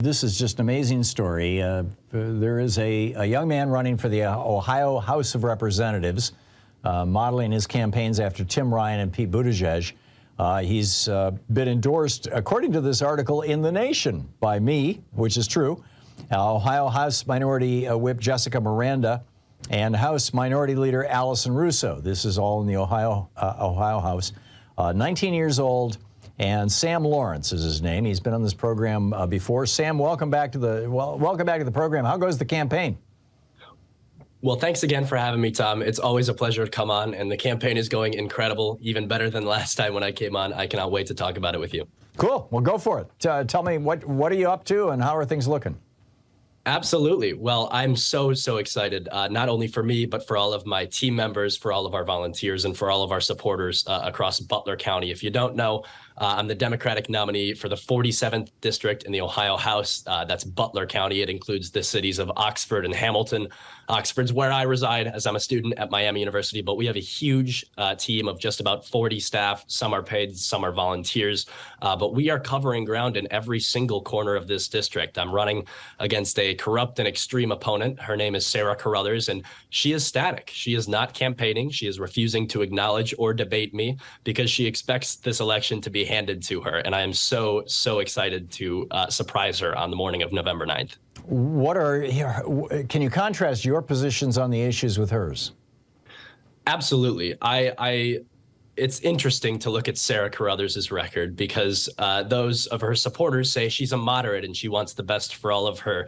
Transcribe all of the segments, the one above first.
This is just an amazing story. There is a young man running for the Ohio House of Representatives, modeling his campaigns after Tim Ryan and Pete Buttigieg. He's been endorsed, according to this article, in The Nation by me, which is true. Ohio House Minority Whip Jessica Miranda and House Minority Leader Allison Russo. This is all in the Ohio House. 19 years old. And Sam Lawrence is his name. He's been on this program before. Sam, welcome back to the program. How goes the campaign? Well, thanks again for having me, Tom. It's always a pleasure to come on, and the campaign is going incredible, even better than last time when I came on. I cannot wait to talk about it with you. Cool. Well, go for it. Tell me, what are you up to and how are things looking? Absolutely. Well, I'm so excited, not only for me, but for all of my team members, for all of our volunteers, and for all of our supporters across Butler County. If you don't know, I'm the Democratic nominee for the 47th district in the Ohio House. That's Butler County. It includes the cities of Oxford and Hamilton. Oxford's where I reside, as I'm a student at Miami University, but we have a huge team of just about 40 staff. Some are paid, some are volunteers, but we are covering ground in every single corner of this district. I'm running against a corrupt and extreme opponent. Her name is Sara Carruthers, and she is static. She is not campaigning. She is refusing to acknowledge or debate me because she expects this election to be handed to her. And I am so excited to surprise her on the morning of November 9th. Can you contrast your positions on the issues with hers? Absolutely. It's interesting to look at Sara Carruthers' record because those of her supporters say she's a moderate and she wants the best for all of her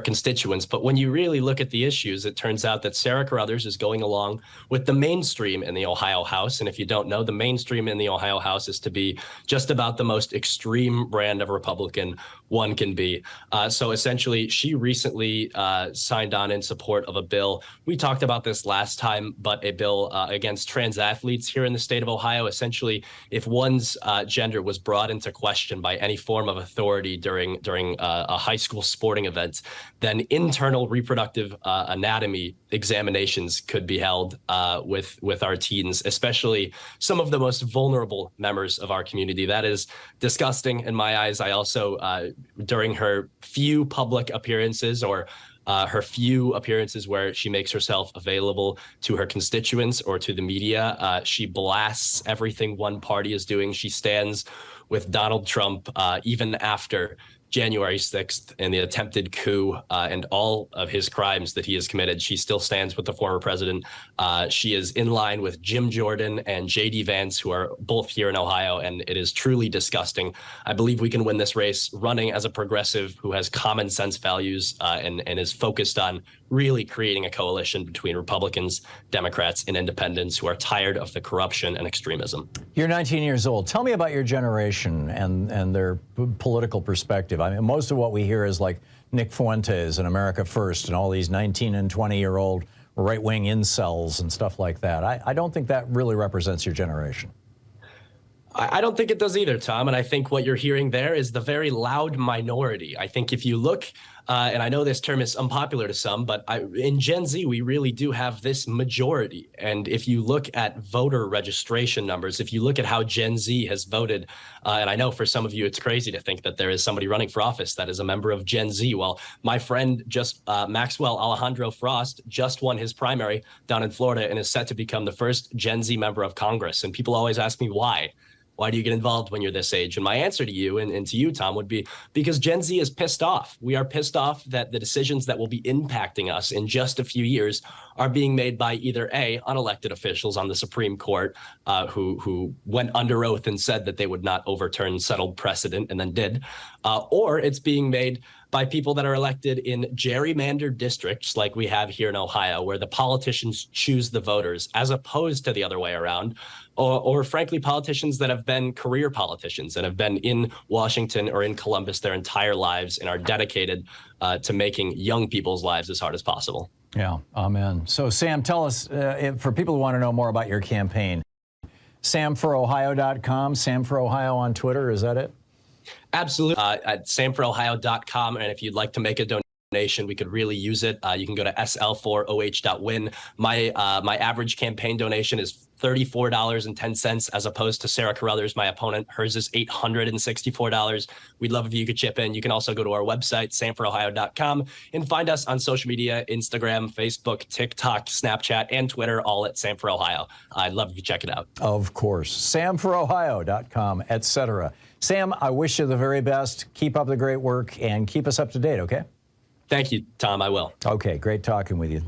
constituents. But when you really look at the issues, it turns out that Sara Carruthers is going along with the mainstream in the Ohio House. And if you don't know, the mainstream in the Ohio House is to be just about the most extreme brand of Republican one can be. So essentially, she recently signed on in support of a bill. We talked about this last time, but a bill against trans athletes here in the state of Ohio. Essentially, if one's gender was brought into question by any form of authority during a high school sporting event, then internal reproductive anatomy examinations could be held with our teens, especially some of the most vulnerable members of our community. That is disgusting in my eyes. I also, during her few public appearances or her few appearances where she makes herself available to her constituents or to the media, she blasts everything one party is doing. She stands with Donald Trump even after January 6th and the attempted coup and all of his crimes that he has committed. She still stands with the former president. She is in line with Jim Jordan and J.D. Vance, who are both here in Ohio, and it is truly disgusting. I believe we can win this race running as a progressive who has common sense values and is focused on really creating a coalition between Republicans, Democrats, and independents who are tired of the corruption and extremism. You're 19 years old. Tell me about your generation and their political perspective. I mean, most of what we hear is like Nick Fuentes and America First and all these 19 and 20-year-old right-wing incels and stuff like that. I don't think that really represents your generation. I don't think it does either, Tom. And I think what you're hearing there is the very loud minority. I think if you look, and I know this term is unpopular to some, but in Gen Z, we really do have this majority. And if you look at voter registration numbers, if you look at how Gen Z has voted, and I know for some of you, it's crazy to think that there is somebody running for office that is a member of Gen Z. Well, my friend Maxwell Alejandro Frost just won his primary down in Florida and is set to become the first Gen Z member of Congress. And people always ask me why. Why do you get involved when you're this age? And my answer to you and to you, Tom, would be because Gen Z is pissed off. We are pissed off that the decisions that will be impacting us in just a few years are being made by either A, unelected officials on the Supreme Court who went under oath and said that they would not overturn settled precedent and then did, or it's being made by people that are elected in gerrymandered districts like we have here in Ohio, where the politicians choose the voters as opposed to the other way around, or frankly, politicians that have been career politicians and have been in Washington or in Columbus their entire lives and are dedicated to making young people's lives as hard as possible. Yeah, amen. So, Sam, tell us, for people who want to know more about your campaign, samforohio.com, Sam for Ohio on Twitter, is that it? Absolutely. At samforohio.com. And if you'd like to make a donation, donation. We could really use it. You can go to sl4oh.win. My average campaign donation is $34.10 as opposed to Sara Carruthers, my opponent. Hers is $864. We'd love if you could chip in. You can also go to our website, sanforohio.com, and find us on social media, Instagram, Facebook, TikTok, Snapchat, and Twitter, all at Sam for Ohio. I'd love if you check it out. Of course. sanforohio.com, etc. Sam, I wish you the very best. Keep up the great work and keep us up to date, okay? Thank you, Tom. I will. Okay, great talking with you.